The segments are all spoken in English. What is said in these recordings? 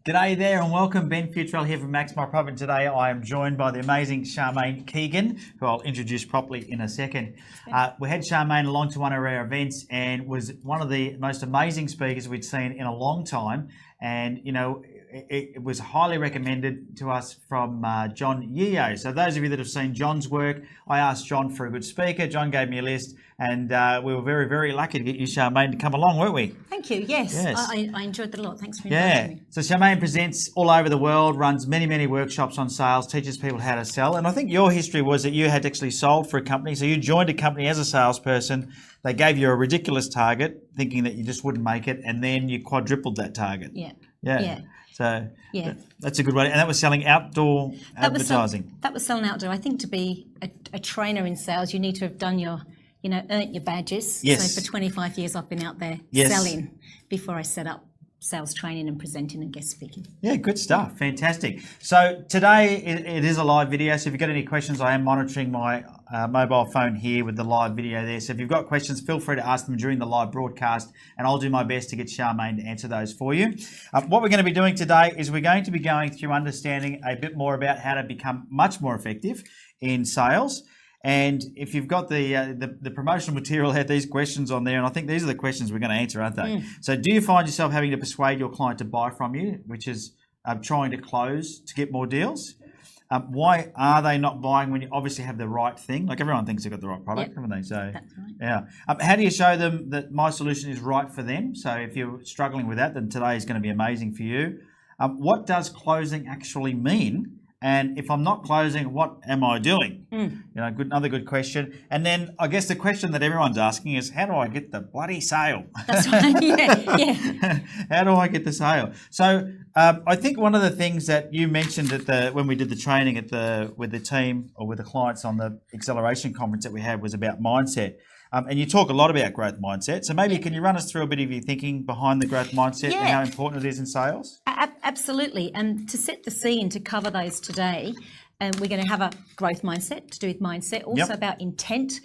G'day there and welcome. Ben Fewtrell here from Maxmyprofit. Today I am joined by the amazing Charmaine Keegan, who I'll introduce properly in a second. We had Charmaine along to one of our events and was one of the most amazing speakers we'd seen in a long time. And, you know, it was highly recommended to us from John Yeo. So those of you that have seen John's work, I asked John for a good speaker. John gave me a list and we were very, very lucky to get you, Charmaine, to come along, weren't we? Thank you. Yes. I enjoyed that a lot. Thanks for inviting me. So Charmaine presents all over the world, runs many workshops on sales, teaches people how to sell. And I think your history was that you had actually sold for a company. So you joined a company as a salesperson. They gave you a ridiculous target, thinking that you just wouldn't make it, and then you quadrupled that target. Yeah. So that's a good way. And that was selling outdoor advertising. That was selling outdoor. I think to be a trainer in sales, you need to have done your, earned your badges. Yes. So for 25 years, I've been out there selling before I set up sales training and presenting and guest speaking. Yeah, good stuff. Fantastic. So today it is a live video. So if you've got any questions, I am monitoring my mobile phone here with the live video there. So if you've got questions, feel free to ask them during the live broadcast and I'll do my best to get Charmaine to answer those for you. What we're going to be doing today is we're going to be going through understanding a bit more about how to become much more effective in sales. And if you've got the promotional material, had these questions on there, and I think these are the questions we're going to answer, aren't they? So do you find yourself having to persuade your client to buy from you, which is trying to close to get more deals? Why are they not buying when you obviously have the right thing? Like everyone thinks they've got the right product, haven't they? So that's right. Yeah. How do you show them that my solution is right for them? So if you're struggling with that, then today is going to be amazing for you. What does closing actually mean? And if I'm not closing, what am I doing? Another good question. And then I guess the question that everyone's asking is, how do I get the bloody sale? That's right. Yeah. How do I get the sale? So I think one of the things that you mentioned when we did the training with the team or with the clients on the acceleration conference that we had was about mindset. And you talk a lot about growth mindset. So maybe can you run us through a bit of your thinking behind the growth mindset and how important it is in sales? Absolutely. And to set the scene, to cover those today, we're going to have a growth mindset to do with mindset, also about intent,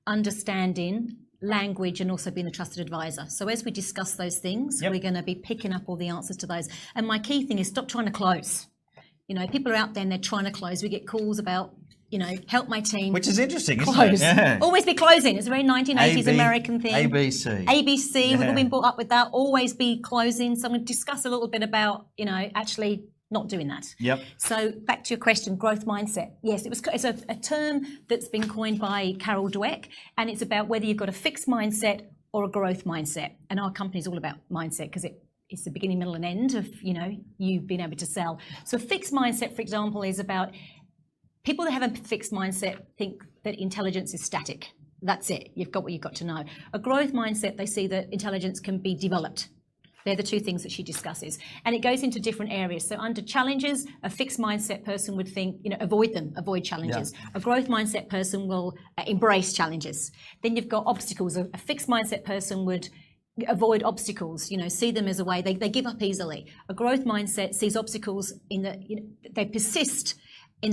understanding, language, and also being a trusted advisor. So as we discuss those things, we're going to be picking up all the answers to those. And my key thing is stop trying to close. People are out there and they're trying to close. We get calls about, help my team. Which is interesting, close. Isn't it? Yeah. Always be closing. It's a very 1980s American thing. ABC. We've all been brought up with that. Always be closing. So I'm going to discuss a little bit about, actually not doing that. Yep. So back to your question, growth mindset. Yes, it's a term that's been coined by Carol Dweck, and it's about whether you've got a fixed mindset or a growth mindset. And our company's all about mindset because it's the beginning, middle, and end of, you being able to sell. So a fixed mindset, for example, is about people that have a fixed mindset think that intelligence is static. That's it. You've got what you've got to know. A growth mindset, they see that intelligence can be developed. They're the two things that she discusses. And it goes into different areas. So under challenges, a fixed mindset person would think, avoid challenges. Yeah. A growth mindset person will embrace challenges. Then you've got obstacles. A fixed mindset person would avoid obstacles, see them as a way. They give up easily. A growth mindset sees obstacles they persist in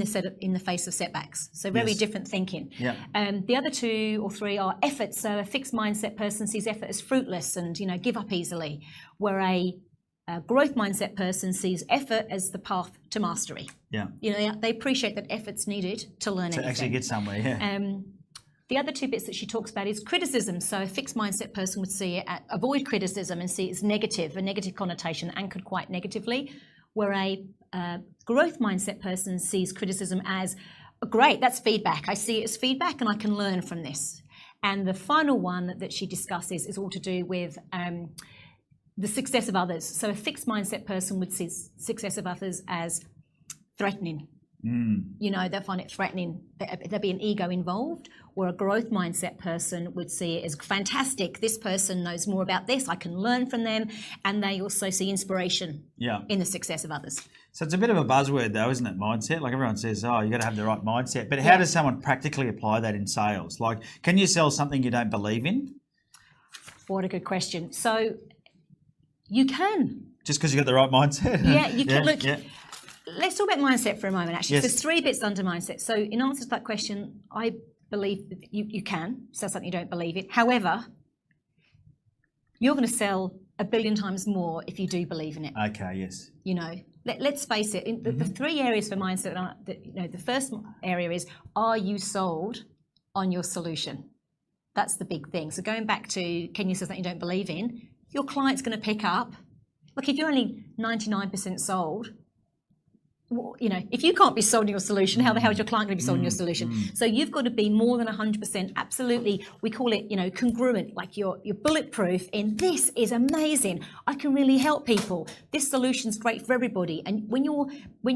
the face of setbacks. So very different thinking. Yeah. The other two or three are efforts. So a fixed mindset person sees effort as fruitless and give up easily, where a growth mindset person sees effort as the path to mastery. Yeah. They appreciate that effort's needed to learn anything. To actually get somewhere. Yeah. The other two bits that she talks about is criticism. So a fixed mindset person would avoid criticism and see it's negative, a negative connotation, anchored quite negatively, where a growth mindset person sees criticism as, great, that's feedback. I see it as feedback and I can learn from this. And the final one that she discusses is all to do with the success of others. So a fixed mindset person would see success of others as threatening. They'll find it threatening. There'll be an ego involved, or a growth mindset person would see it as fantastic. This person knows more about this. I can learn from them. And they also see inspiration in the success of others. So it's a bit of a buzzword though, isn't it? Mindset. Like everyone says, you got to have the right mindset. But how does someone practically apply that in sales? Like, can you sell something you don't believe in? What a good question. So you can. Just because you've got the right mindset? Yeah, you can. Look. Yeah. Let's talk about mindset for a moment, actually. Yes. There's three bits under mindset. So in answer to that question, I believe that you can sell something you don't believe in. However, you're going to sell 1 billion times more if you do believe in it. Okay, yes. You know, let's face it. The 3 areas for mindset, the first area is, are you sold on your solution? That's the big thing. So going back to, can you sell something you don't believe in? Your client's going to pick up. Look, if you're only 99% sold, you know, if you can't be sold on your solution, how the hell is your client going to be sold on your solution? So you've got to be more than 100% absolutely, we call it, you know, congruent, like you're bulletproof in, this is amazing, I can really help people, this solution's great for everybody. And when you're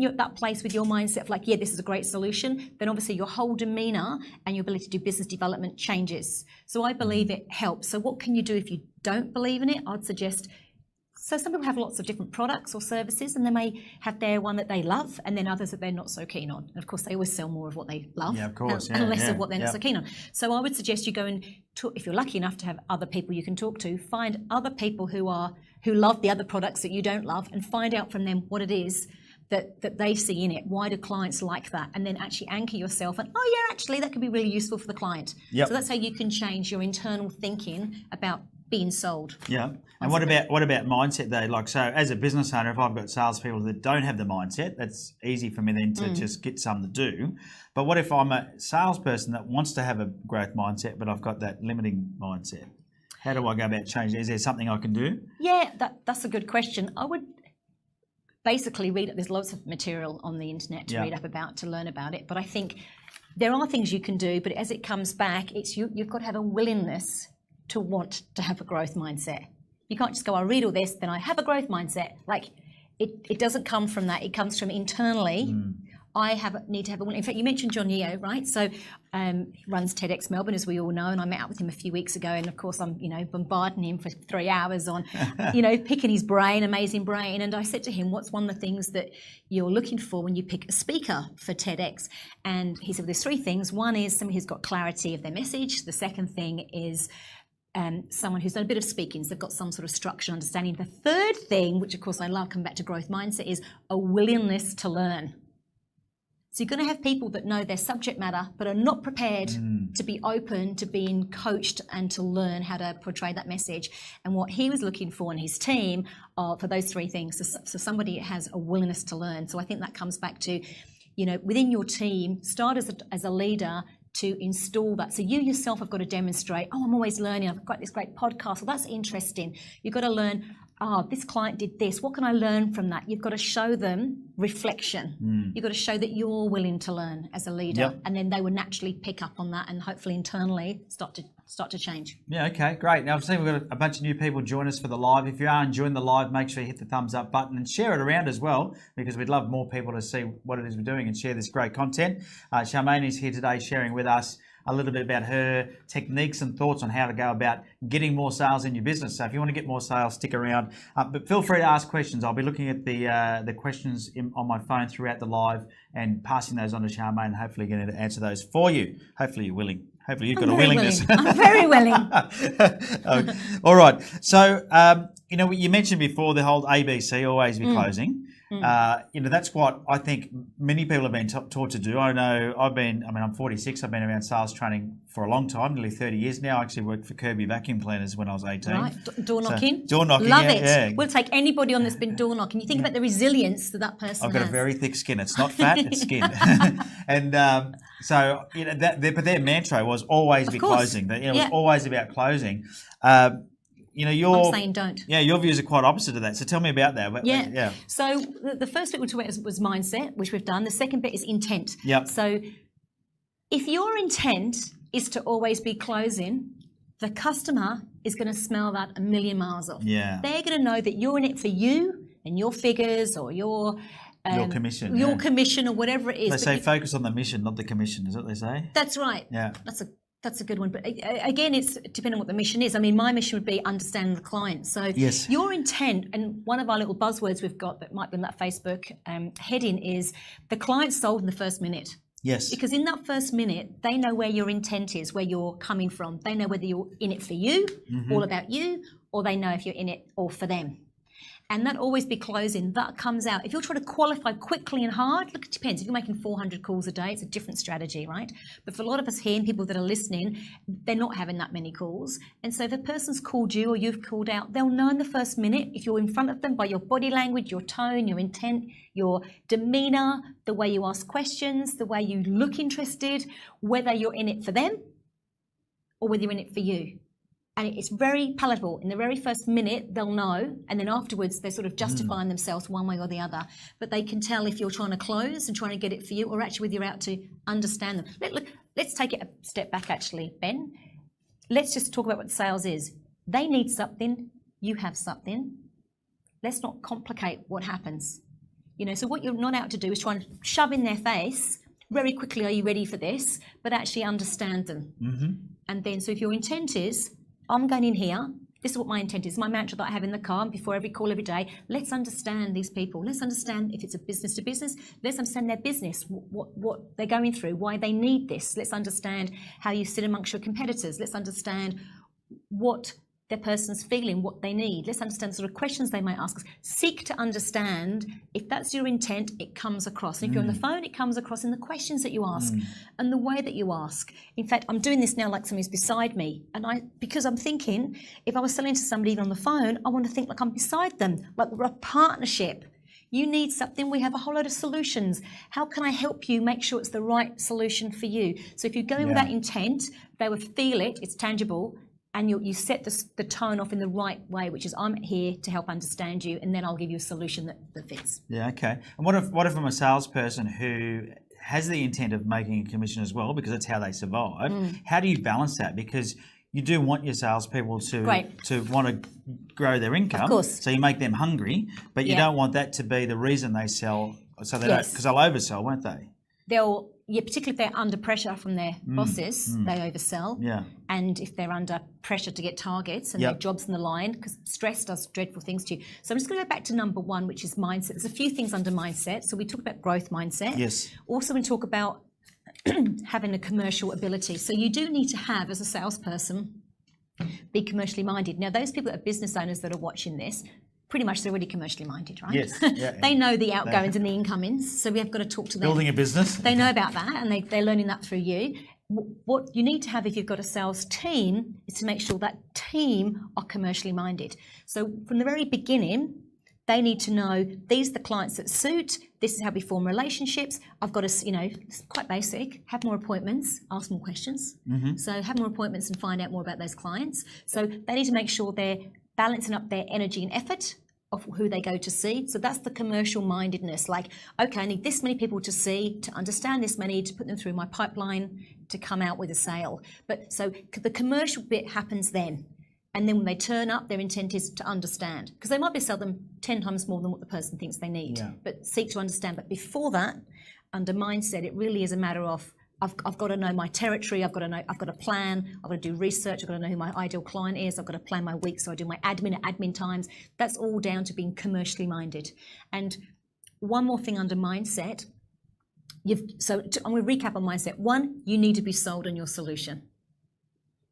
at that place with your mindset of like, yeah, this is a great solution, then obviously your whole demeanor and your ability to do business development changes. So I believe it helps. So what can you do if you don't believe in it? I'd suggest, so some people have lots of different products or services, and they may have their one that they love, and then others that they're not so keen on. And of course, they always sell more of what they love, of course, and less of what they're not so keen on. So I would suggest you go and talk, if you're lucky enough to have other people you can talk to, find other people who love the other products that you don't love, and find out from them what it is that they see in it. Why do clients like that? And then actually anchor yourself and, oh yeah, actually that could be really useful for the client. So that's how you can change your internal thinking about being sold. Yeah. And what about mindset though? Like, so as a business owner, if I've got salespeople that don't have the mindset, that's easy for me then to just get some to do. But what if I'm a salesperson that wants to have a growth mindset, but I've got that limiting mindset? How do I go about changing? Is there something I can do? Yeah, that's a good question. I would basically read it. There's lots of material on the internet to read up about, to learn about it. But I think there are things you can do, but as it comes back, it's you've got to have a willingness to want to have a growth mindset. You can't just go, I read all this, then I have a growth mindset. Like, it doesn't come from that. It comes from internally. I need to have a willing. In fact, you mentioned John Yeo, right? So he runs TEDx Melbourne, as we all know, and I met up with him a few weeks ago, and of course I'm, you know, bombarding him for 3 hours on, you know, picking his brain, amazing brain. And I said to him, what's one of the things that you're looking for when you pick a speaker for TEDx? And he said, well, there's 3 things. One is somebody who's got clarity of their message. The second thing is someone who's done a bit of speaking, so they've got some sort of structure and understanding. The third thing, which of course I love, coming back to growth mindset, is a willingness to learn. So you're going to have people that know their subject matter, but are not prepared to be open to being coached and to learn how to portray that message. And what he was looking for in his team are for those 3 things. So somebody has a willingness to learn. So I think that comes back to, you know, within your team, start as a leader to install that. So you yourself have got to demonstrate, oh, I'm always learning, I've got this great podcast, well, that's interesting. You've got to learn, this client did this, what can I learn from that? You've got to show them reflection. You've got to show that you're willing to learn as a leader, and then they will naturally pick up on that and hopefully internally start to change. Yeah, okay, great. Now I've seen we've got a bunch of new people join us for the live. If you are enjoying the live, make sure you hit the thumbs up button and share it around as well, because we'd love more people to see what it is we're doing and share this great content. Charmaine is here today sharing with us a little bit about her techniques and thoughts on how to go about getting more sales in your business. So if you want to get more sales, stick around. But feel free to ask questions. I'll be looking at the questions on my phone throughout the live and passing those on to Charmaine, and hopefully going to answer those for you. Hopefully you're willing. Hopefully you've got a willingness. I'm very willing. All right. So, you know, you mentioned before the whole ABC, always be closing. You know, that's what I think many people have been taught to do. I know I'm 46. I've been around sales training for a long time, nearly 30 years now. I actually worked for Kirby Vacuum Cleaners when I was 18. Right, door knocking. Door knocking, love it. Yeah. We'll take anybody on that's been door knocking. You think about the resilience that person I've got a very thick skin. It's not fat, it's skin. And so, you know, but their mantra was always be closing. You know, it was always about closing. You know, I'm saying don't. Yeah, your views are quite opposite of that. So tell me about that. Yeah. So the first bit we talked about was mindset, which we've done. The second bit is intent. Yep. So if your intent is to always be closing, the customer is going to smell that a million miles off. Yeah. They're going to know that you're in it for you and your figures or your commission. Your commission or whatever it is. They say focus on the mission, not the commission, is what they say? That's right. Yeah. That's a good one. But again, it's depending on what the mission is. I mean, my mission would be understanding the client. So your intent, and one of our little buzzwords we've got that might be in that Facebook heading is the client sold in the first minute. Yes. Because in that first minute, they know where your intent is, where you're coming from. They know whether you're in it for you, all about you, or they know if you're in it all for them. And that always be closing. That comes out. If you're trying to qualify quickly and hard, look, it depends. If you're making 400 calls a day, it's a different strategy, right? But for a lot of us here and people that are listening, they're not having that many calls. And so if a person's called you or you've called out, they'll know in the first minute, if you're in front of them, by your body language, your tone, your intent, your demeanor, the way you ask questions, the way you look interested, whether you're in it for them or whether you're in it for you. And it's very palatable. In the very first minute, they'll know, and then afterwards, they're sort of justifying themselves one way or the other. But they can tell if you're trying to close and trying to get it for you, or actually whether you're out to understand them. Let's take it a step back, actually, Ben. Let's just talk about what sales is. They need something, you have something. Let's not complicate what happens. So what you're not out to do is try and shove in their face, very quickly, are you ready for this? But actually understand them. And then, so if your intent is, I'm going in here, this is what my intent is, my mantra that I have in the car before every call every day. Let's understand these people. Let's understand if it's a business to business. Let's understand their business, what they're going through, why they need this. Let's understand how you sit amongst your competitors. Let's understand what their person's feeling, what they need. Let's understand the sort of questions they might ask us. Seek to understand. If that's your intent, it comes across. And if you're on the phone, it comes across in the questions that you ask and the way that you ask. In fact, I'm doing this now like somebody's beside me. And because I'm thinking, if I was selling to somebody on the phone, I want to think like I'm beside them, like we're a partnership. You need something, we have a whole load of solutions. How can I help you make sure it's the right solution for you? So if you go in with that intent, they would feel it, it's tangible, and you set the tone off in the right way, which is I'm here to help understand you, and then I'll give you a solution that fits. Yeah, okay. And what if I'm a salesperson who has the intent of making a commission as well, because that's how they survive? How do you balance that? Because you do want your salespeople to want to grow their income, of course. So you make them hungry, but you don't want that to be the reason they sell, so they don't, because they'll oversell, won't they? Particularly if they're under pressure from their bosses, they oversell. Yeah. And if they're under pressure to get targets and their job's in the line, because stress does dreadful things to you. So I'm just going to go back to number one, which is mindset. There's a few things under mindset. So we talk about growth mindset. Yes. Also, we talk about having a commercial ability. So you do need to have, as a salesperson, be commercially minded. Now, those people that are business owners that are watching this, pretty much they're already commercially minded, right? Yes. Yeah, they know the outgoings and the incomings, so we have got to talk to them. Building a business. They know about that, and they're learning that through you. What you need to have if you've got a sales team is to make sure that team are commercially minded. So from the very beginning, they need to know these are the clients that suit, this is how we form relationships. I've got to, it's quite basic, have more appointments, ask more questions. So have more appointments and find out more about those clients. So they need to make sure they're balancing up their energy and effort of who they go to see. So that's the commercial mindedness. Like, okay, I need this many people to see, to understand this many, to put them through my pipeline, to come out with a sale. But so the commercial bit happens then. And then when they turn up, their intent is to understand. Because they might be sell them 10 times more than what the person thinks they need. But seek to understand. But before that, under mindset, it really is a matter of I've got to know my territory, I've got to plan, I've got to do research, I've got to know who my ideal client is, I've got to plan my week, so I do my admin at admin times. That's all down to being commercially minded. And one more thing under mindset, I'm going to recap on mindset. One, you need to be sold on your solution,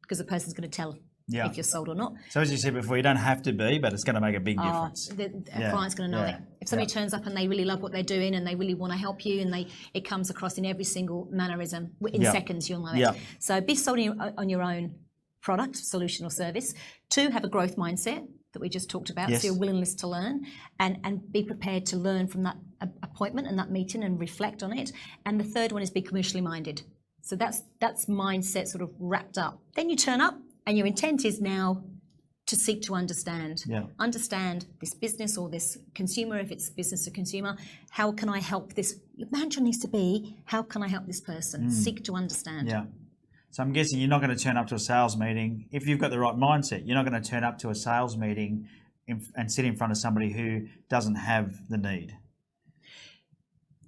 because the person's going to tell if you're sold or not. So as you said before, you don't have to be, but it's going to make a big difference. A client's going to know it. If somebody turns up and they really love what they're doing and they really want to help you, and it comes across in every single mannerism, in seconds you'll know it. So be sold on your own product, solution or service. Two, have a growth mindset that we just talked about, so your willingness to learn, and be prepared to learn from that appointment and that meeting and reflect on it. And the third one is be commercially minded. So that's mindset sort of wrapped up. Then you turn up, and your intent is now to seek to understand. Understand this business or this consumer, if it's business to consumer. How can I help this? Your mantra needs to be, how can I help this person? Seek to understand. So I'm guessing you're not going to turn up to a sales meeting. If you've got the right mindset, you're not going to turn up to a sales meeting and sit in front of somebody who doesn't have the need.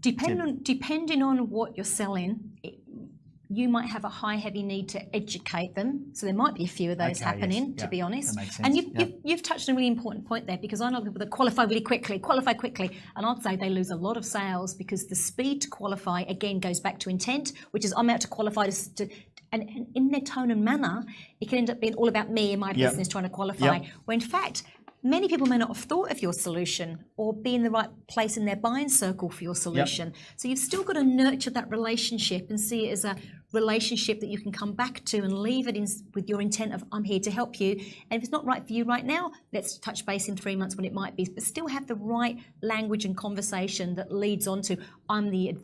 Depending on what you're selling, you might have a high, heavy need to educate them. So there might be a few of those happening, to be honest. That makes sense. And you've touched on a really important point there, because I know people that qualify really quickly, and I'd say they lose a lot of sales because the speed to qualify, again, goes back to intent, which is I'm out to qualify and in their tone and manner, it can end up being all about me and my business trying to qualify. When in fact, many people may not have thought of your solution or be in the right place in their buying circle for your solution. So you've still got to nurture that relationship and see it as a relationship that you can come back to and leave it in with your intent of, I'm here to help you. And if it's not right for you right now, let's touch base in 3 months when it might be, but still have the right language and conversation that leads on to, I'm the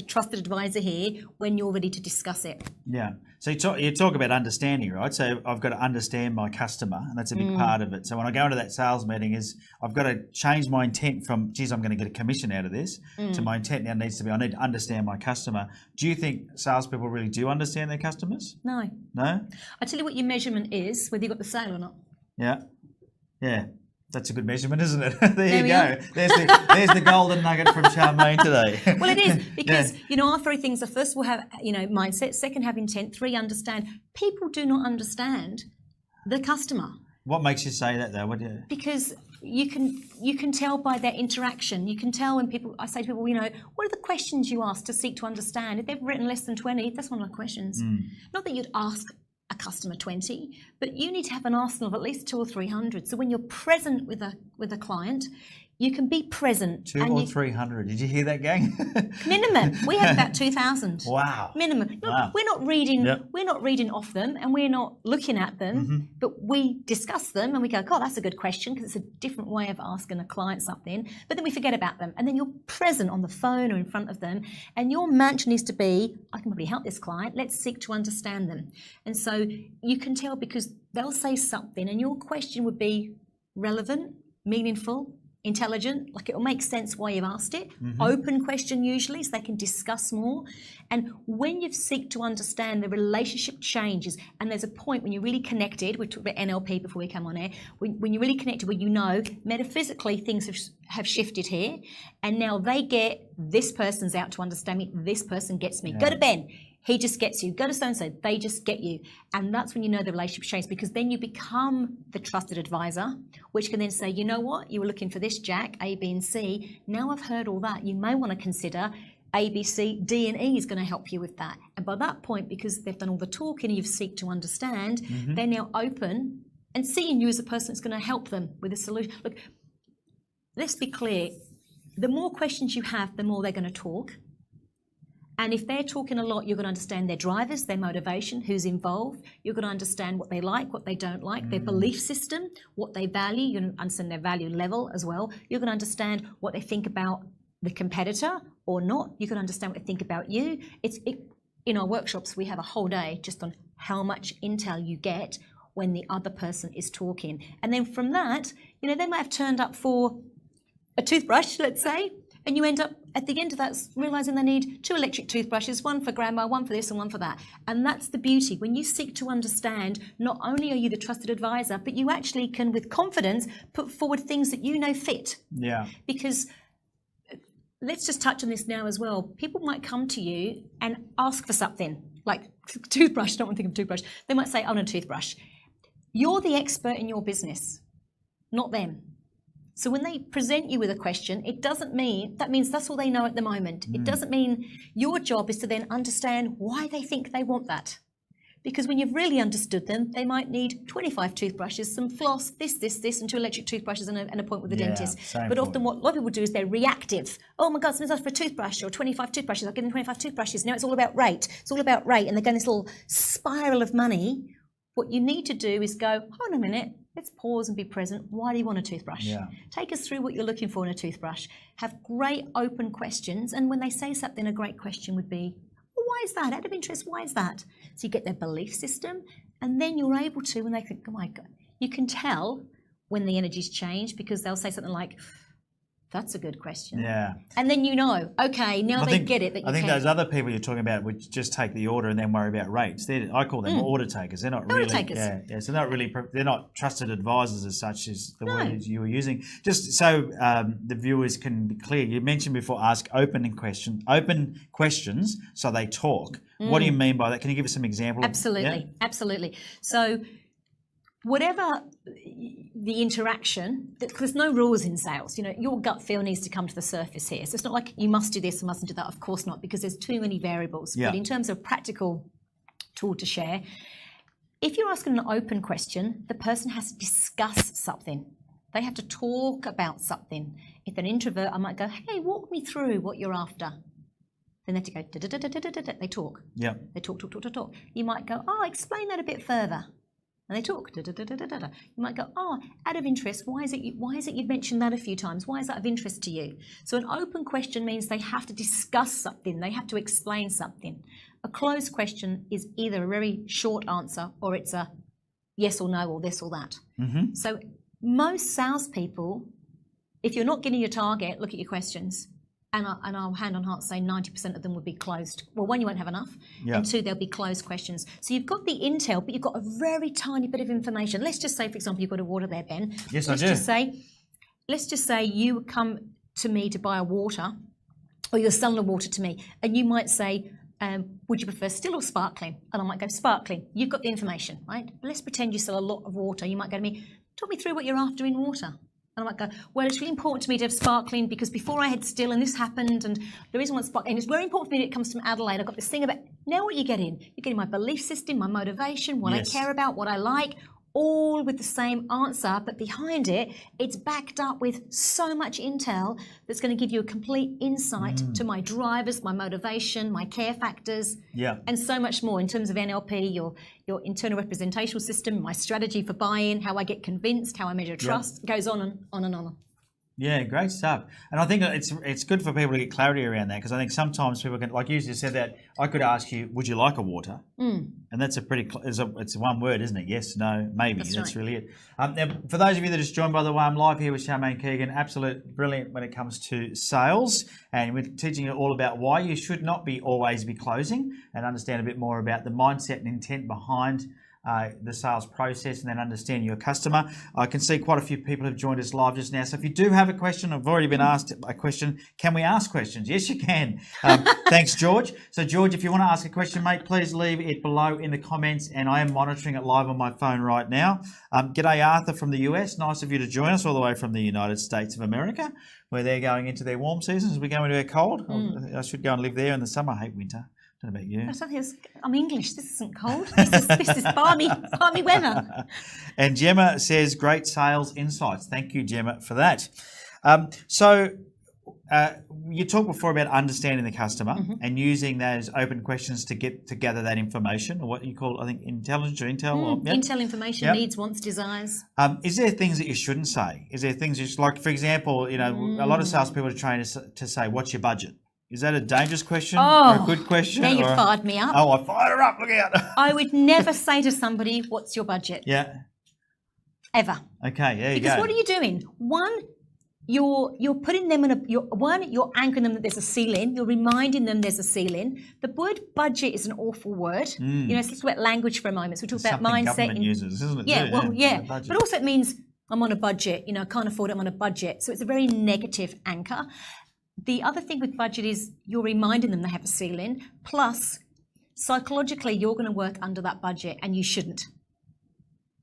trusted advisor here when you're ready to discuss it. Yeah. So you talk about understanding, right? So I've got to understand my customer, and that's a big part of it. So when I go into that sales meeting, I've got to change my intent from, geez, I'm going to get a commission out of this, to my intent now needs to be, I need to understand my customer. Do you think salespeople really do understand their customers? No. No? I tell you what your measurement is, whether you got the sale or not. Yeah. Yeah. That's a good measurement, isn't it? there you go. There's the golden nugget from Charmaine today. Well, it is because, our 3 things are, first we'll have, mindset, second have intent, 3 understand. People do not understand the customer. What makes you say that though? Because you can tell by their interaction. You can tell when I say to people, what are the questions you ask to seek to understand? If they've written less than 20, that's one of the questions. Not that you'd ask a customer 20, but you need to have an arsenal of at least 200 or 300. So when you're present with a client, you can be present. 200 or 300. Did you hear that, gang? Minimum. We have about 2,000. Wow. Minimum. Wow. We're not reading. Yep. We're not reading off them, and we're not looking at them. But we discuss them, and we go, "God, that's a good question," because it's a different way of asking a client something. But then we forget about them, and then you're present on the phone or in front of them, and your mantra needs to be, "I can probably help this client. Let's seek to understand them." And so you can tell because they'll say something, and your question would be relevant, meaningful, intelligent, like it will make sense why you've asked it. Open question usually, so they can discuss more. And when you seek to understand, the relationship changes, and there's a point when you're really connected. We talked about NLP before we come on air. When you're really connected, where metaphysically things have shifted here, and now they get, this person's out to understand me, this person gets me. Go to Ben. He just gets you. Go to so-and-so. They just get you. And that's when you know the relationship changes, because then you become the trusted advisor, which can then say, you know what? You were looking for this, Jack, A, B, and C. Now I've heard all that. You may want to consider A, B, C, D, and E is going to help you with that. And by that point, because they've done all the talking and you've seek to understand, they're now open and seeing you as a person that's going to help them with a solution. Look, let's be clear. The more questions you have, the more they're going to talk. And if they're talking a lot, you're going to understand their drivers, their motivation, who's involved. You're going to understand what they like, what they don't like, their belief system, what they value. You're going to understand their value level as well. You're going to understand what they think about the competitor or not. You can understand what they think about you. In our workshops, we have a whole day just on how much intel you get when the other person is talking. And then from that, they might have turned up for a toothbrush, let's say, and you end up at the end of that realising they need 2 electric toothbrushes, one for grandma, one for this and one for that. And that's the beauty. When you seek to understand, not only are you the trusted advisor, but you actually can, with confidence, put forward things that fit. Yeah. Because let's just touch on this now as well. People might come to you and ask for something, like toothbrush. I don't want to think of toothbrush. They might say, I want a toothbrush. You're the expert in your business, not them. So when they present you with a question, it doesn't mean, that means that's all they know at the moment. It doesn't mean your job is to then understand why they think they want that. Because when you've really understood them, they might need 25 toothbrushes, some floss, this, and 2 electric toothbrushes and an appointment with the dentist. But often what a lot of people do is they're reactive. Oh my God, someone's asked for a toothbrush or 25 toothbrushes. I'll give them 25 toothbrushes. Now it's all about rate. It's all about rate. And they're going this little spiral of money. What you need to do is go, hold on a minute. Let's pause and be present. Why do you want a toothbrush? Yeah. Take us through what you're looking for in a toothbrush. Have great open questions. And when they say something, a great question would be, well, why is that? Out of interest, why is that? So you get their belief system. And then you're able to, when they think, oh my God, you can tell when the energy's changed because they'll say something like, that's a good question. Yeah. And then okay, now they get it. I think those other people you're talking about would just take the order and then worry about rates. I call them order takers. They're not really. Takers. Yeah. So they're not trusted advisors as such as the words you were using. Just so the viewers can be clear, you mentioned before, ask open questions so they talk. What do you mean by that? Can you give us some examples? Absolutely. So whatever the interaction, because there's no rules in sales. Your gut feel needs to come to the surface here. So it's not like you must do this and mustn't do that. Of course not, because there's too many variables. Yeah. But in terms of practical tool to share, if you're asking an open question, the person has to discuss something. They have to talk about something. If they're an introvert, I might go, hey, walk me through what you're after. Then they have to go, da-da-da-da-da-da-da. They talk. Yeah. They talk. You might go, oh, explain that a bit further. And they talk. Da-da-da-da-da-da. You might go, oh, out of interest, why is it you've mentioned that a few times? Why is that of interest to you? So an open question means they have to discuss something. They have to explain something. A closed question is either a very short answer or it's a yes or no or this or that. Mm-hmm. So most salespeople, if you're not getting your target, look at your questions. And I'll hand on heart say 90% of them would be closed. Well, one, you won't have enough. Yeah. And two, there'll be closed questions. So you've got the intel, but you've got a very tiny bit of information. Let's just say, for example, you've got a water there, Ben. Yes, I do. Let's just say you come to me to buy a water, or you're selling a water to me, and you might say, would you prefer still or sparkling? And I might go, sparkling. You've got the information, right? But let's pretend you sell a lot of water. You might go to me, talk me through what you're after in water. And I might go, well, it's really important to me to have sparkling because before I had still and this happened and the reason I want sparkling, and it's very important for me that it comes from Adelaide. I've got this thing about, now what you're getting my belief system, my motivation, what I care about, what I like, all with the same answer, but behind it, it's backed up with so much intel that's going to give you a complete insight to my drivers, my motivation, my care factors, and so much more in terms of NLP, your internal representational system, my strategy for buy-in, how I get convinced, how I measure trust, goes on and on and on. Yeah, great stuff. And I think it's good for people to get clarity around that because I think sometimes people can, like you just said that, I could ask you, would you like a water? And that's it's one word, isn't it? Yes, no, maybe. That's really it. Now, for those of you that just joined, by the way, I'm live here with Charmaine Keegan, absolute brilliant when it comes to sales. And we're teaching you all about why you should not always be closing and understand a bit more about the mindset and intent behind the sales process and then understand your customer. I can see quite a few people have joined us live just now. So if you do have a question, I've already been asked a question. Can we ask questions? Yes, you can. Thanks, George. So George, if you want to ask a question, mate, please leave it below in the comments and I am monitoring it live on my phone right now. G'day, Arthur from the US. Nice of you to join us all the way from the United States of America, where they're going into their warm seasons. We're going into our cold. I should go and live there in the summer. I hate winter. I don't know about you. I'm English. This isn't cold. This is balmy weather. And Gemma says, great sales insights. Thank you, Gemma, for that. So you talked before about understanding the customer and using those open questions to gather that information, or what you call, I think, intelligence or intel. Intel, information, needs, wants, desires. Is there things that you shouldn't say? Is there things like, for example, a lot of salespeople are trained to say, what's your budget? Is that a dangerous question or a good question? Now you've fired me up. Oh, I fired her up. Look out. I would never say to somebody, what's your budget? Yeah. Ever. Okay, there you go. Because what are you doing? One, you're putting them in you're anchoring them that there's a ceiling. You're reminding them there's a ceiling. The word budget is an awful word. Let's talk about language for a moment. So we talk about mindset. Government uses, isn't it? Yeah, but also it means I'm on a budget. I can't afford it. I'm on a budget. So it's a very negative anchor. The other thing with budget is you're reminding them they have a ceiling, plus psychologically you're going to work under that budget and you shouldn't.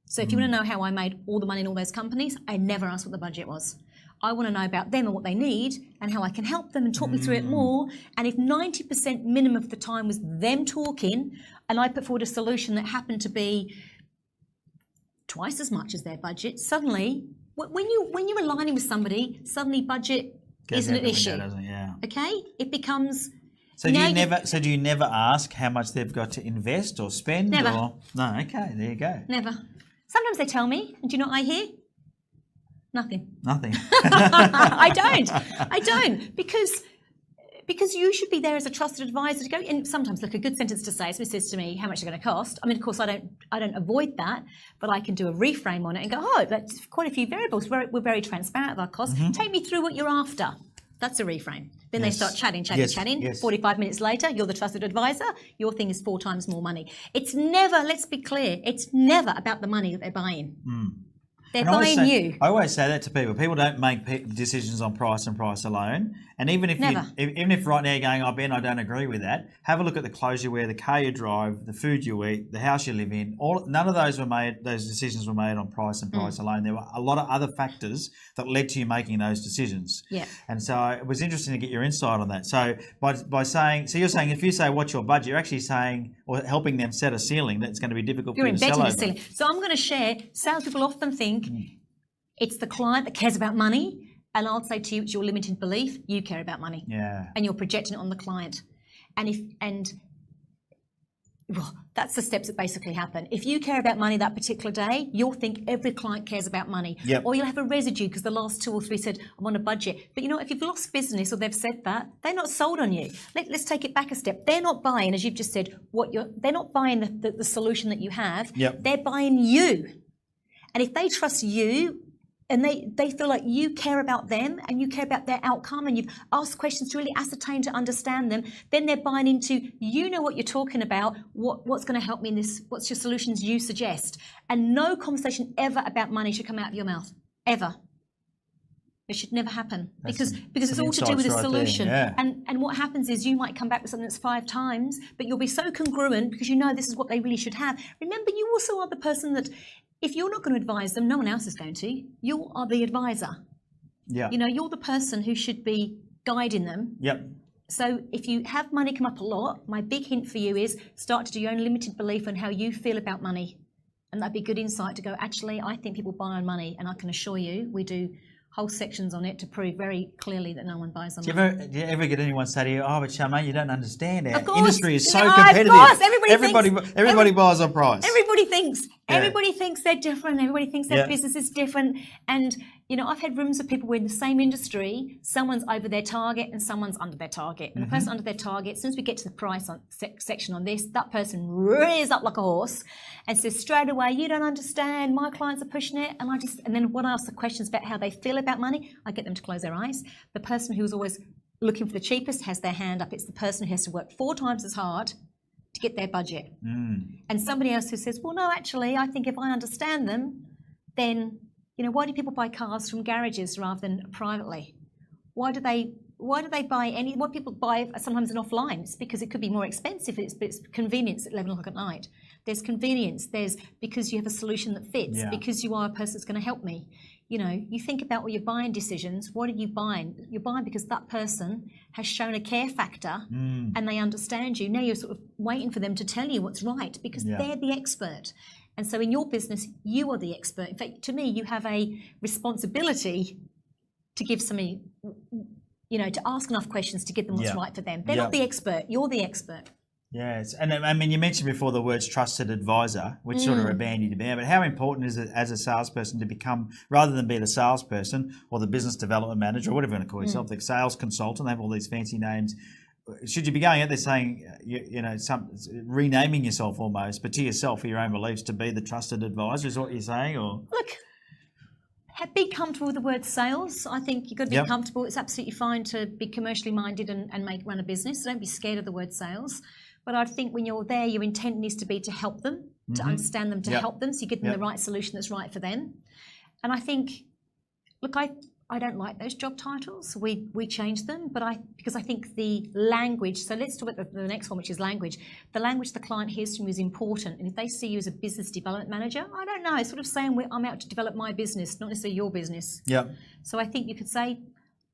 So if you want to know how I made all the money in all those companies, I never asked what the budget was. I want to know about them and what they need and how I can help them and talk me through it more. And if 90% minimum of the time was them talking and I put forward a solution that happened to be twice as much as their budget, suddenly, when you're aligning with somebody, suddenly budget isn't an issue. Okay? It becomes... So do you never ask how much they've got to invest or spend? Never. No, okay, there you go. Never. Sometimes they tell me, and do you know what I hear? Nothing. I don't. Because you should be there as a trusted advisor to go, and sometimes look, a good sentence to say, somebody says to me, how much they're going to cost. I mean, of course, I don't avoid that, but I can do a reframe on it and go, oh, that's quite a few variables. We're very transparent with our costs. Take me through what you're after. That's a reframe. Then they start chatting. 45 minutes later, you're the trusted advisor. Your thing is 4 times more money. It's never, let's be clear, it's never about the money that they're buying. They're buying you. I always say that to people. People don't make decisions on price and price alone. And even if right now you're going, oh, Ben, I don't agree with that, have a look at the clothes you wear, the car you drive, the food you eat, the house you live in. None of those decisions were made on price and price alone. There were a lot of other factors that led to you making those decisions. Yeah. And so it was interesting to get your insight on that. So by saying, so you're saying if you say what's your budget, you're actually saying or helping them set a ceiling that's going to be difficult for you to sell over. You're embedding a ceiling. So I'm going to share, salespeople often think, It's the client that cares about money. And I'll say to you, it's your limited belief. You care about money. Yeah. And you're projecting it on the client. Well, that's the steps that basically happen. If you care about money that particular day, you'll think every client cares about money. Yep. Or you'll have a residue because the last 2 or 3 said, I'm on a budget. But you know, if you've lost business or they've said that, they're not sold on you. Let's take it back a step. They're not buying, as you've just said, they're not buying the solution that you have. Yep. They're buying you. And if they trust you, and they feel like you care about them and you care about their outcome and you've asked questions to really ascertain to understand them, then they're buying into, you know what you're talking about, what's going to help me in this, what's your solutions you suggest. And no conversation ever about money should come out of your mouth, ever. It should never happen because it's all to do with the solution. Yeah. And what happens is you might come back with something that's 5 times, but you'll be so congruent because you know this is what they really should have. Remember, you also are the person that, if you're not going to advise them, no one else is going to. You are the advisor. Yeah. You know, you're the person who should be guiding them. Yep. So if you have money come up a lot, my big hint for you is start to do your own limited belief on how you feel about money. And that'd be good insight to go, actually, I think people buy on money. And I can assure you, we do whole sections on it to prove very clearly that no one buys on money. Do you ever get anyone say to you, oh, but Charmaine, you don't understand. Our Of course. industry is so Yeah, competitive. Of course. Everybody buys on price. Everybody thinks. Yeah. Everybody thinks they're different. Everybody thinks their Yeah. business is different. And, you know, I've had rooms of people who are in the same industry. Someone's over their target and someone's under their target. And the person under their target, as soon as we get to the price section on this, that person rears up like a horse and says straight away, you don't understand. My clients are pushing it. And then when I ask the questions about how they feel about money, I get them to close their eyes. The person who's always looking for the cheapest has their hand up. It's the person who has to work 4 times as hard to get their budget. And somebody else who says, well, no, actually, I think if I understand them, then, you know, why do people buy cars from garages rather than privately? Why do they buy what people buy sometimes offline? It's because it could be more expensive, but it's convenience at 11 o'clock at night. There's convenience, there's because you have a solution that fits, because you are a person that's going to help me. You know, you think about all your buying decisions. What are you buying? You're buying because that person has shown a care factor and they understand you. Now you're sort of waiting for them to tell you what's right because they're the expert. And so in your business, you are the expert. In fact, to me, you have a responsibility to give somebody, you know, to ask enough questions to give them what's right for them. They're not the expert. You're the expert. Yes, and I mean, you mentioned before the words trusted advisor, which sort of are bandy to bear, but how important is it as a salesperson to become, rather than be the salesperson or the business development manager or whatever you want to call yourself, the sales consultant, they have all these fancy names. Should you be going out there saying, you know, renaming yourself almost, but to yourself, for your own beliefs, to be the trusted advisor is what you're saying? Or look, be comfortable with the word sales. I think you've got to be comfortable. It's absolutely fine to be commercially minded and run a business. So don't be scared of the word sales. But I think when you're there, your intent needs to be to help them, to understand them, to help them, so you give them the right solution that's right for them. And I think, look, I don't like those job titles. We changed them, but because I think the language. So let's talk about the next one, which is language. The language the client hears from you is important, and if they see you as a business development manager, I don't know, it's sort of saying I'm out to develop my business, not necessarily your business. Yeah. So I think you could say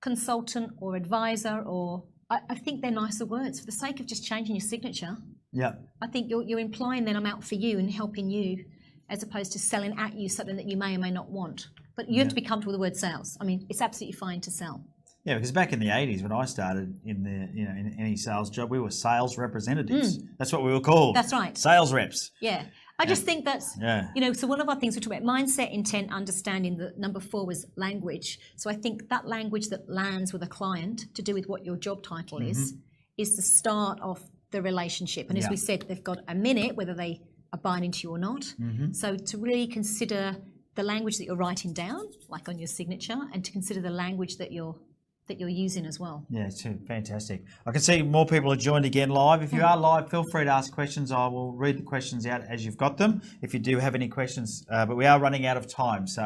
consultant or advisor, or I think they're nicer words for the sake of just changing your signature. Yeah. I think you're implying that I'm out for you and helping you, as opposed to selling at you something that you may or may not want. But you have to be comfortable with the word sales. I mean, it's absolutely fine to sell. Yeah, because back in the 80s when I started in any sales job, we were sales representatives. That's what we were called. That's right. Sales reps. Yeah. I just think that's, so one of our things we talk about, mindset, intent, understanding, the number 4 was language. So I think that language that lands with a client to do with what your job title is the start of the relationship. And as we said, they've got a minute, whether they are buying into you or not. So to really consider the language that you're writing down, like on your signature, and to consider the language that you're using as well. Yeah, it's fantastic. I can see more people have joined again live. If you are live, feel free to ask questions. I will read the questions out as you've got them, if you do have any questions. But we are running out of time, so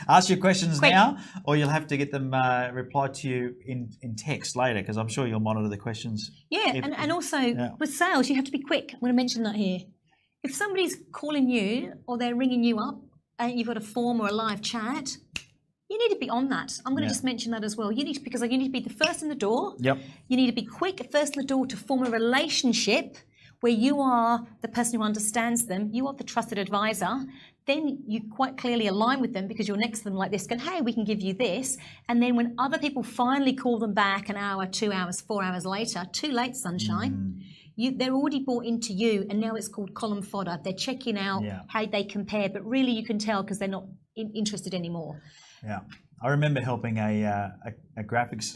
ask your questions now, or you'll have to get them replied to you in text later, because I'm sure you'll monitor the questions. Yeah, and also with sales, you have to be quick. I'm going to mention that here. If somebody's calling you or they're ringing you up and you've got a form or a live chat, you need to be on that. I'm going to just mention that as well. You need to be the first in the door. Yep. You need to be quick, first in the door, to form a relationship where you are the person who understands them. You are the trusted advisor. then you quite clearly align with them because you're next to them like this, going, hey, we can give you this. And then when other people finally call them back an hour, 2 hours, 4 hours later, too late, sunshine. They're already bought into you, and now it's called column fodder. They're checking out how they compare, but really you can tell because they're not interested anymore. Yeah. I remember helping a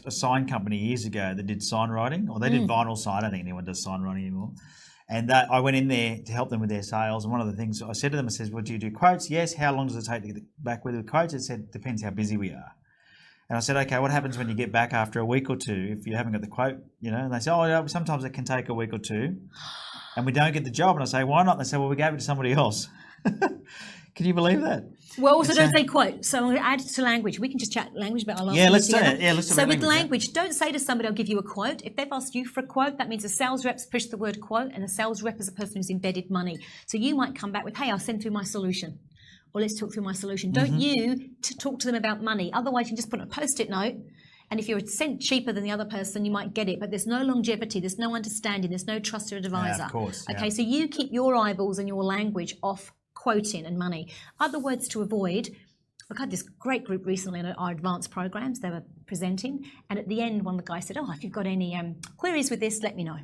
sign company years ago that did sign writing, or they did vinyl sign. I don't think anyone does sign writing anymore. And I went in there to help them with their sales. And one of the things I said to them, I said, well, do you do quotes? Yes. How long does it take to get back with the quotes? It said, depends how busy we are. And I said, okay, what happens when you get back after a week or two if you haven't got the quote? And they say, oh, yeah, sometimes it can take a week or two and we don't get the job. And I say, why not? They say, well, we gave it to somebody else. Can you believe that? Well, also don't say quote. So I'm going to add to language. We can just chat language about our last let's do it. Yeah, let's do it. So with language, don't say to somebody, I'll give you a quote. If they've asked you for a quote, that means a sales rep's pushed the word quote, and a sales rep is a person who's embedded money. So you might come back with, hey, I'll send through my solution. Or let's talk through my solution. Don't you talk to them about money. Otherwise, you can just put a Post-it note. And if you're a cent cheaper than the other person, you might get it. But there's no longevity. There's no understanding. There's no trusted advisor. Yeah, of course. Okay, so you keep your eyeballs and your language off quoting and money. Other words to avoid. I had this great group recently in our advanced programs. They were presenting. And at the end, one of the guys said, oh, if you've got any queries with this, let me know.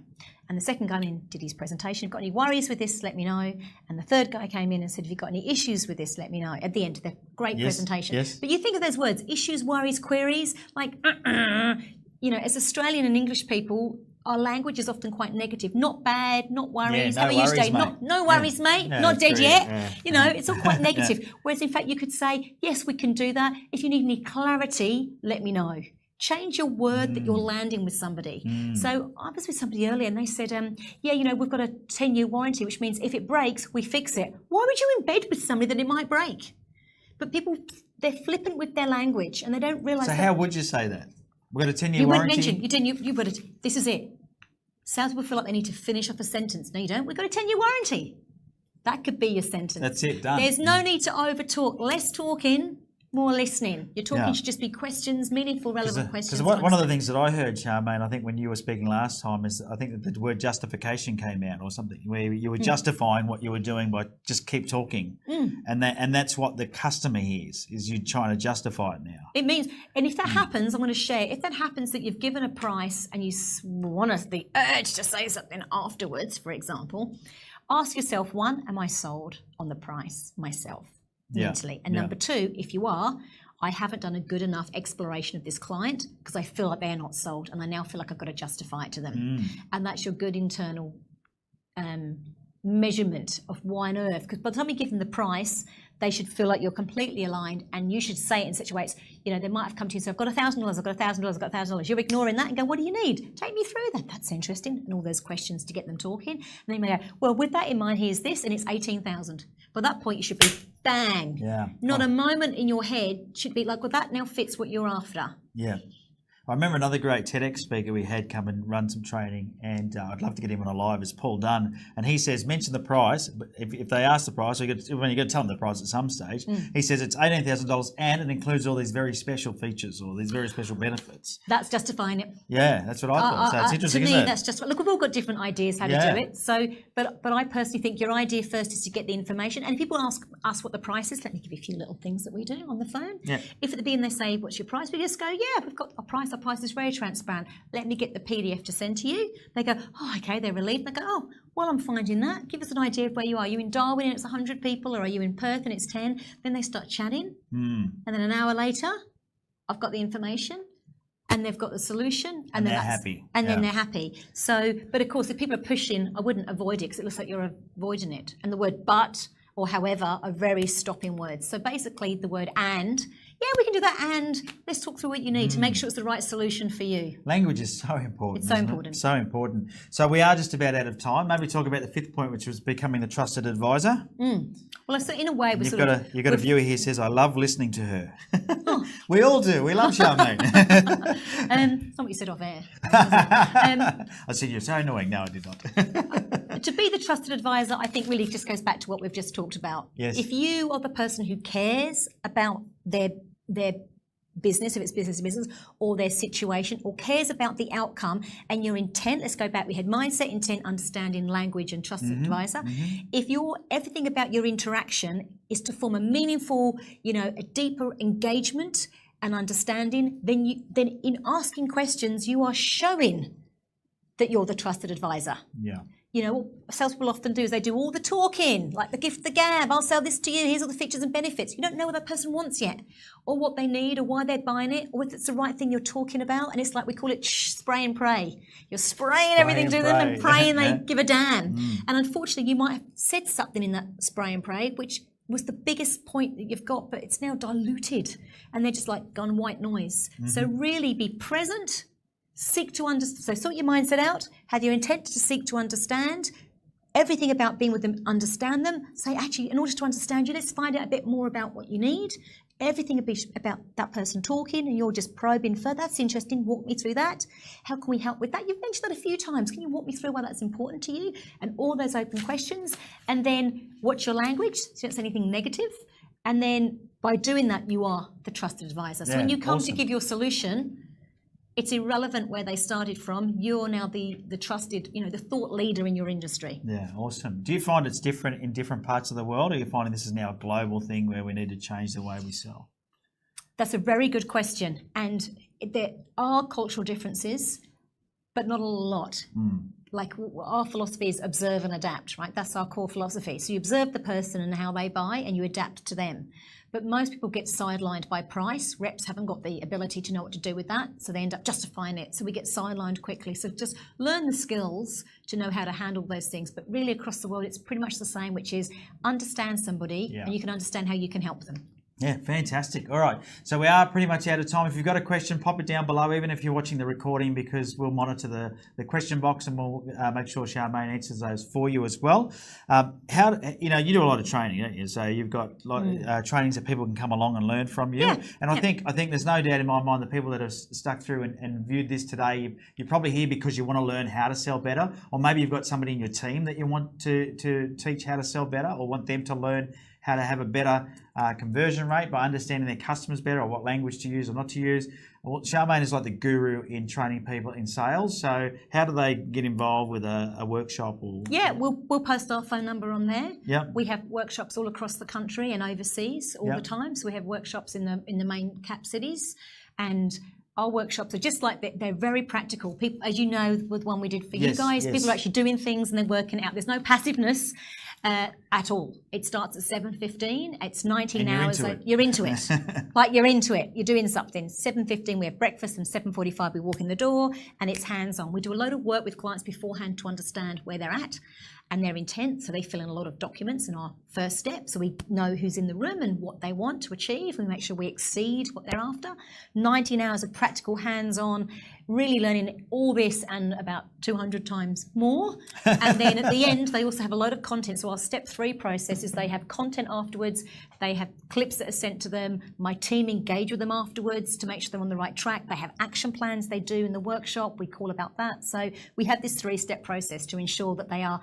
And the second guy did his presentation. If you've got any worries with this, let me know. And the third guy came in and said, if you've got any issues with this, let me know. At the end, the great presentation. Yes. But you think of those words, issues, worries, queries, like, as Australian and English people, our language is often quite negative. Not bad, not worries. No How are you worries, today? mate. No worries, mate. No, not dead true. yet. It's all quite negative. Whereas in fact, you could say, yes, we can do that. If you need any clarity, let me know. Change your word that you're landing with somebody. So I was with somebody earlier and they said, we've got a 10-year warranty, which means if it breaks, we fix it. Why would you embed with somebody that it might break? But people, they're flippant with their language and they don't realise So how would you say that? We've got a 10-year warranty? You wouldn't mention, you didn't, you put it, this is it. Sales people feel like they need to finish off a sentence. No, you don't. We've got a 10-year warranty. That could be your sentence. That's it, done. There's no need to over-talk. Less talking, more listening. Your talking should just be questions, meaningful, relevant questions. Because one of the things that I heard, Charmaine, I think when you were speaking last time, is I think that the word justification came out or something, where you were justifying what you were doing by just keep talking. And that's what the customer hears, is you trying to justify it now. It means, and if that happens, I'm going to share, if that happens that you've given a price and you want the urge to say something afterwards, for example, ask yourself, one, am I sold on the price myself? Mentally. And number two, if you are, I haven't done a good enough exploration of this client because I feel like they're not sold and I now feel like I've got to justify it to them. And that's your good internal measurement of why on earth, because by the time you give them the price, they should feel like you're completely aligned and you should say it in such a way, they might have come to you and say, I've got $1,000, I've got $1,000, I've got $1,000. You're ignoring that and go, what do you need? Take me through that. That's interesting. And all those questions to get them talking. And then you may go, well, with that in mind, here's this, and it's 18,000. By that point, you should be bang. Yeah. Not a moment in your head should be like, well, that now fits what you're after. Yeah. I remember another great TEDx speaker we had come and run some training, and I'd love to get him on a live, is Paul Dunn. And he says, mention the price. But if they ask the price, when you've got to tell them the price at some stage, he says it's $18,000 and it includes all these very special features or these very special benefits. That's justifying it. Yeah, that's what I thought. So it's interesting, to me, isn't it? that's just, look, we've all got different ideas how to do it. So, but I personally think your idea first is to get the information. And if people ask us what the price is, let me give you a few little things that we do on the phone. Yeah. If at the beginning they say, what's your price? We just go, yeah, we've got a price. Our price is very transparent. Let me get the PDF to send to you. They go, oh, okay, they're relieved. They go, oh, well, I'm finding that. Give us an idea of where you are. Are you in Darwin and it's 100 people, or are you in Perth and it's 10? Then they start chatting. And then an hour later, I've got the information and they've got the solution. And they're happy. And then they're happy. So, but of course, if people are pushing, I wouldn't avoid it because it looks like you're avoiding it. And the word but or however are very stopping words. So basically the word and, yeah, we can do that, and let's talk through what you need to make sure it's the right solution for you. Language is so important. It's so important. So important. So we are just about out of time. Maybe talk about the fifth point, which was becoming the trusted advisor. Well, so in a way, you've got a viewer here who says, I love listening to her. We all do. We love Charmaine. It's not what you said off air. I said, you're so annoying. No, I did not. To be the trusted advisor, I think really just goes back to what we've just talked about. Yes. If you are the person who cares about their business, if it's business to business, or their situation, or cares about the outcome and your intent. Let's go back. We had mindset, intent, understanding, language, and trusted advisor. If everything about your interaction is to form a meaningful, a deeper engagement and understanding, then in asking questions, you are showing that you're the trusted advisor. Yeah. What salespeople often do is they do all the talking, like the gift, the gab. I'll sell this to you. Here's all the features and benefits. You don't know what that person wants yet, or what they need, or why they're buying it, or if it's the right thing you're talking about. And it's like we call it spray and pray. You're spraying everything to them and praying they give a damn. And unfortunately, you might have said something in that spray and pray, which was the biggest point that you've got, but it's now diluted, and they're just like gone white noise. So really be present. Seek to understand. So sort your mindset out. Have your intent to seek to understand everything about being with them. Understand them. Say, actually, in order to understand you, let's find out a bit more about what you need. Everything about that person talking, and you're just probing further. That's interesting. Walk me through that. How can we help with that? You've mentioned that a few times. Can you walk me through why that's important to you? And all those open questions. And then what's your language? So you don't say anything negative. And then by doing that, you are the trusted advisor. So when you come to give your solution, it's irrelevant where they started from. You're now the trusted, the thought leader in your industry. Yeah, awesome. Do you find it's different in different parts of the world, or are you finding this is now a global thing where we need to change the way we sell? That's a very good question. And there are cultural differences, but not a lot. Like our philosophy is observe and adapt, right? That's our core philosophy. So you observe the person and how they buy, and you adapt to them. But most people get sidelined by price. Reps haven't got the ability to know what to do with that, so they end up justifying it. So we get sidelined quickly. So just learn the skills to know how to handle those things. But really across the world, it's pretty much the same, which is understand somebody, and you can understand how you can help them. Yeah, fantastic. All right. So we are pretty much out of time. If you've got a question, pop it down below, even if you're watching the recording, because we'll monitor the question box, and we'll make sure Charmaine answers those for you as well. You do a lot of training, don't you? So you've got trainings that people can come along and learn from you. Yeah. And I think there's no doubt in my mind the people that have stuck through and viewed this today, you're probably here because you want to learn how to sell better, or maybe you've got somebody in your team that you want to teach how to sell better, or want them to learn how to have a better conversion rate by understanding their customers better, or what language to use or not to use. Well, Charmaine is like the guru in training people in sales. So how do they get involved with a workshop? Yeah, we'll post our phone number on there. Yep. We have workshops all across the country and overseas all the time. So we have workshops in the main cap cities, and our workshops are just like they're very practical. People, as you know, with one we did for you guys, people are actually doing things and they're working out. There's no passiveness at all. It starts at 7:15. It's 19 hours. You're into it. Like you're into it. You're doing something. 7:15 we have breakfast, and 7:45 we walk in the door, and it's hands-on. We do a load of work with clients beforehand to understand where they're at and their intent. So they fill in a lot of documents in our first step, so we know who's in the room and what they want to achieve, and we make sure we exceed what they're after. 19 hours of practical hands-on, really learning all this and about 200 times more. And then at the end, they also have a load of content. So our step 3 process is they have content afterwards. They have clips that are sent to them. My team engage with them afterwards to make sure they're on the right track. They have action plans they do in the workshop. We call about that. So we have this 3-step process to ensure that they are,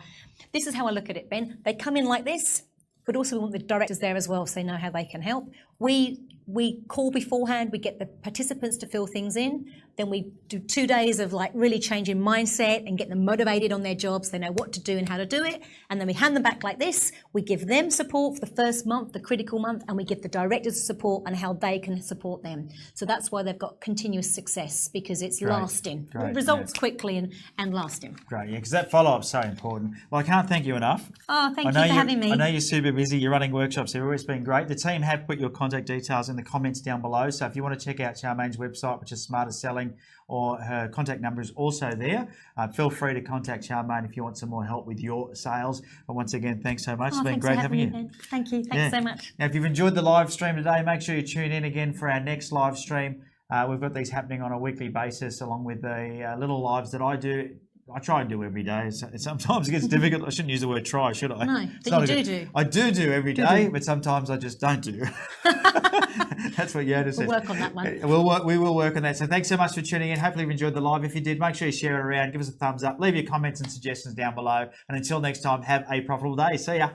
this is how I look at it, Ben. They come in like this, but also we want the directors there as well so they know how they can help. We call beforehand, we get the participants to fill things in, then we do 2 days of like really changing mindset and get them motivated on their jobs, they know what to do and how to do it, and then we hand them back like this. We give them support for the first month, the critical month, and we give the directors support on how they can support them. So that's why they've got continuous success, because it's lasting. It results quickly and lasting. Great, yeah, because that follow-up is so important. Well, I can't thank you enough. Oh, thank you for having me. I know you're super busy, you're running workshops everywhere, it's been great. The team have put your contact details in the comments down below, so if you want to check out Charmaine's website, which is Smarter Selling, or her contact number is also there. Feel free to contact Charmaine if you want some more help with your sales. But once again, thanks so much. It's been great having you. Ben. Thank you. Thanks so much. Now, if you've enjoyed the live stream today, make sure you tune in again for our next live stream. We've got these happening on a weekly basis, along with the little lives that I do. I try and do every day. Sometimes it gets difficult. I shouldn't use the word try, should I? No, but you do. I do every day, but sometimes I just don't do. That's what Yoda says. We'll work on that one. We will work on that. So thanks so much for tuning in. Hopefully you've enjoyed the live. If you did, make sure you share it around. Give us a thumbs up. Leave your comments and suggestions down below. And until next time, have a profitable day. See ya.